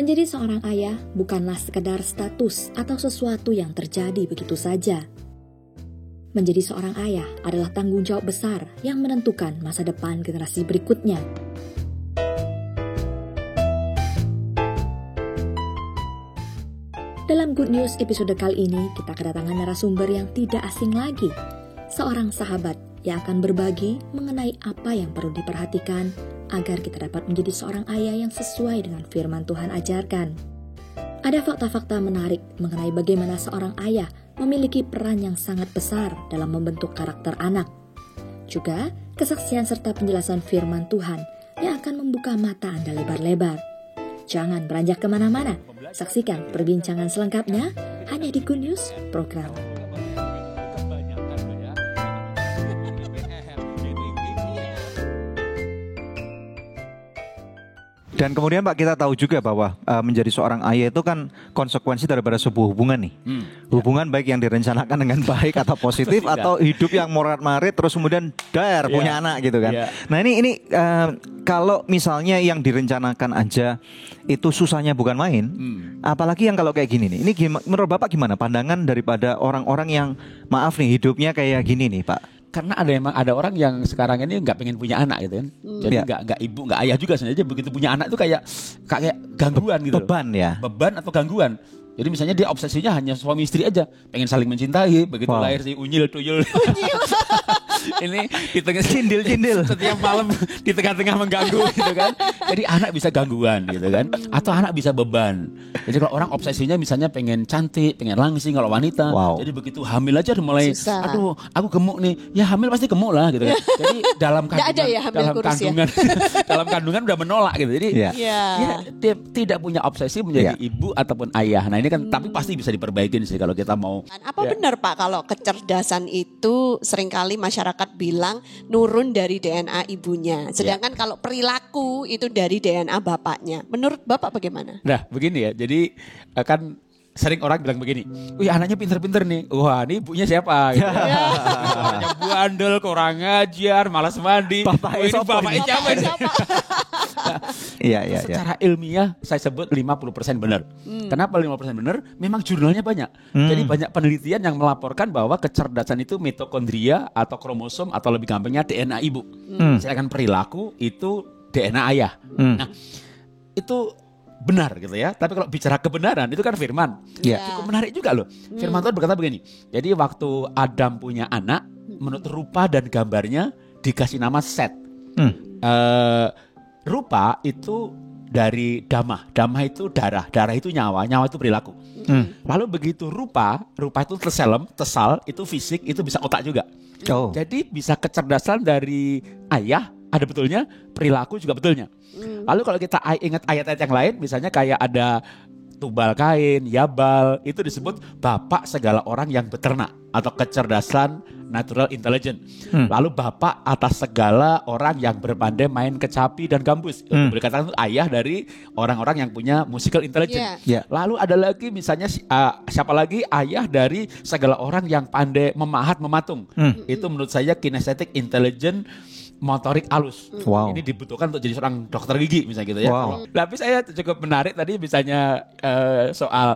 Menjadi seorang ayah bukanlah sekedar status atau sesuatu yang terjadi begitu saja. Menjadi seorang ayah adalah tanggung jawab besar yang menentukan masa depan generasi berikutnya. Dalam Good News episode kali ini, kita kedatangan narasumber yang tidak asing lagi. Seorang sahabat yang akan berbagi mengenai apa yang perlu diperhatikan agar kita dapat menjadi seorang ayah yang sesuai dengan firman Tuhan ajarkan. Ada fakta-fakta menarik mengenai bagaimana seorang ayah memiliki peran yang sangat besar dalam membentuk karakter anak. Juga kesaksian serta penjelasan firman Tuhan yang akan membuka mata Anda lebar-lebar. Jangan beranjak kemana-mana. Saksikan perbincangan selengkapnya hanya di Good News Program. Dan kemudian Pak, kita tahu juga bahwa menjadi seorang ayah itu kan konsekuensi daripada sebuah hubungan nih. Hubungan baik yang direncanakan dengan baik atau positif atau hidup yang morat-marit terus kemudian punya anak gitu kan. Nah ini kalau misalnya yang direncanakan aja itu susahnya bukan main, apalagi yang kalau kayak gini nih. Ini menurut Bapak gimana pandangan daripada orang-orang yang maaf nih hidupnya kayak gini nih Pak? Karena ada orang yang sekarang ini nggak pengen punya anak gitu kan, jadi nggak ibu nggak ayah juga sebenarnya, begitu punya anak tuh kayak gangguan gitu, beban atau gangguan. Jadi misalnya dia obsesinya hanya suami istri aja, pengen saling mencintai, begitu lahir si unyil tuyul. Ini di tengah cindil setiap malam di tengah-tengah mengganggu gitu kan. Jadi anak bisa gangguan gitu kan, atau anak bisa beban. Jadi kalau orang obsesinya misalnya pengen cantik, pengen langsing kalau wanita, jadi begitu hamil aja udah mulai aduh aku gemuk nih, ya hamil pasti gemuk lah gitu kan. Jadi dalam kandungan dalam kandungan udah menolak gitu. Jadi dia tidak punya obsesi menjadi ibu ataupun ayah. Nah ini kan tapi pasti bisa diperbaikin sih kalau kita mau. Apa benar Pak kalau kecerdasan itu seringkali masyarakat bilang nurun dari DNA ibunya, sedangkan kalau perilaku itu dari DNA bapaknya. Menurut Bapak bagaimana? Nah begini ya, jadi kan sering orang bilang begini, wih anaknya pinter-pinter nih, wah ini ibunya siapa? Gitu. Anaknya bandel, kurang ngajar, malas mandi, bapaknya siapa? Iya. Secara ilmiah saya sebut 50% benar. Kenapa 50% benar? Memang jurnalnya banyak. Jadi banyak penelitian yang melaporkan bahwa kecerdasan itu mitokondria atau kromosom atau lebih gampangnya DNA ibu. Sedangkan perilaku itu DNA ayah. Nah itu benar gitu ya. Tapi kalau bicara kebenaran itu kan firman. Cukup menarik juga loh. Firman Tuhan berkata begini. Jadi waktu Adam punya anak, menurut rupa dan gambarnya dikasih nama Set. Rupa itu dari damah itu darah itu nyawa itu perilaku. Lalu begitu rupa itu tesal itu fisik, itu bisa otak juga. Jadi bisa kecerdasan dari ayah ada betulnya, perilaku juga betulnya. Lalu kalau kita ingat ayat-ayat yang lain, misalnya kayak ada Tubal Kain, Yabal, itu disebut bapak segala orang yang beternak atau kecerdasan natural intelligence. Lalu bapak atas segala orang yang berpandai main kecapi dan gambus. Boleh katakan itu ayah dari orang-orang yang punya musical intelligence. Lalu ada lagi misalnya siapa lagi ayah dari segala orang yang pandai memahat, mematung. Itu menurut saya kinesthetic intelligence, motorik halus. Ini dibutuhkan untuk jadi seorang dokter gigi misalnya gitu ya. Tapi saya cukup menarik tadi misalnya soal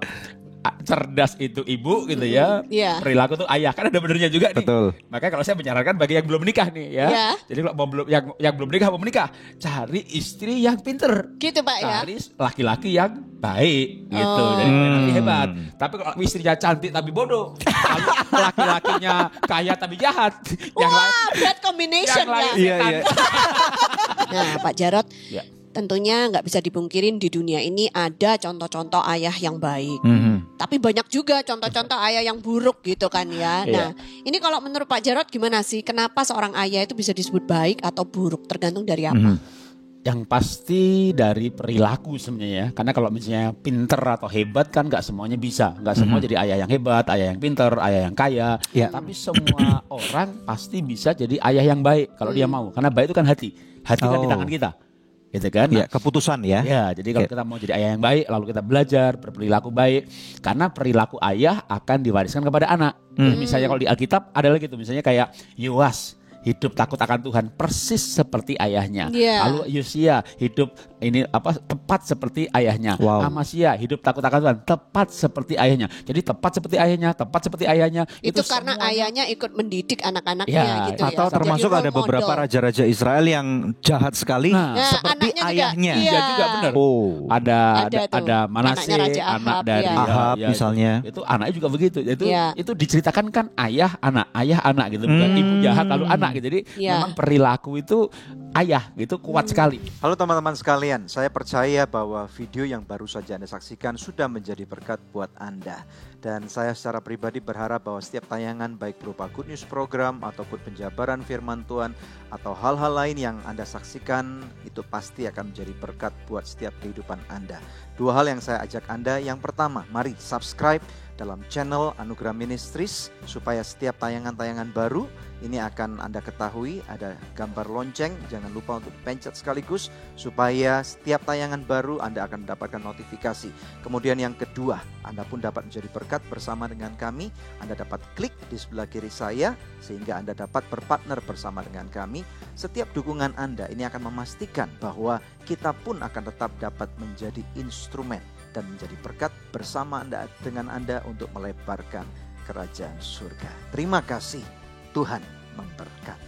cerdas itu ibu gitu ya, perilaku tuh ayah, kan ada benernya juga nih. Betul. Makanya kalau saya menyarankan bagi yang belum menikah nih ya, jadi kalau yang belum menikah, cari istri yang pinter, gitu Pak ya. Cari laki-laki yang baik gitu, jadi nanti hebat. Tapi kalau istrinya cantik tapi bodoh, lalu laki-lakinya kaya tapi jahat, bad combination ya. Nah Pak Jarot, tentunya nggak bisa dipungkirin di dunia ini ada contoh-contoh ayah yang baik. Tapi banyak juga contoh-contoh ayah yang buruk gitu kan ya. Nah ini kalau menurut Pak Jarot gimana sih? Kenapa seorang ayah itu bisa disebut baik atau buruk? Tergantung dari apa? Yang pasti dari perilaku sebenarnya ya. Karena kalau misalnya pinter atau hebat kan nggak semuanya bisa. Nggak semua jadi ayah yang hebat, ayah yang pinter, ayah yang kaya. Tapi semua orang pasti bisa jadi ayah yang baik kalau dia mau. Karena baik itu kan hati. Hati kan di tangan kita. Gitu kan? Ya, keputusan ya. Ya, jadi kalau kita mau jadi ayah yang baik, lalu kita belajar berperilaku baik, karena perilaku ayah akan diwariskan kepada anak. Misalnya kalau di Alkitab ada lagi tuh, misalnya kayak Yoas hidup takut akan Tuhan persis seperti ayahnya. Yeah. Lalu Yosia hidup tepat seperti ayahnya. Amasya hidup takut akan Tuhan tepat seperti ayahnya. Jadi tepat seperti ayahnya. Itu karena semuanya, ayahnya ikut mendidik anak-anaknya gitu atau termasuk ada beberapa raja-raja Israel yang jahat sekali seperti ayahnya. Iya juga benar. Ada Manase, anak dari Ahab misalnya. Itu anaknya juga begitu. Itu diceritakan kan ayah anak gitu, bukan ibu jahat lalu anak gitu. Jadi memang perilaku itu ayah gitu kuat sekali. Halo teman-teman sekalian, saya percaya bahwa video yang baru saja Anda saksikan sudah menjadi berkat buat Anda. Dan saya secara pribadi berharap bahwa setiap tayangan baik berupa Good News Program ataupun penjabaran firman Tuhan atau hal-hal lain yang Anda saksikan itu pasti akan menjadi berkat buat setiap kehidupan Anda. 2 hal yang saya ajak Anda, yang pertama, mari subscribe dalam channel Anugerah Ministries supaya setiap tayangan-tayangan baru ini akan Anda ketahui, ada gambar lonceng, jangan lupa untuk pencet sekaligus supaya setiap tayangan baru Anda akan mendapatkan notifikasi. Kemudian yang kedua, Anda pun dapat menjadi berkat bersama dengan kami. Anda dapat klik di sebelah kiri saya sehingga Anda dapat berpartner bersama dengan kami. Setiap dukungan Anda ini akan memastikan bahwa kita pun akan tetap dapat menjadi instrumen dan menjadi berkat bersama dengan Anda untuk melebarkan kerajaan surga. Terima kasih, Tuhan memberkati.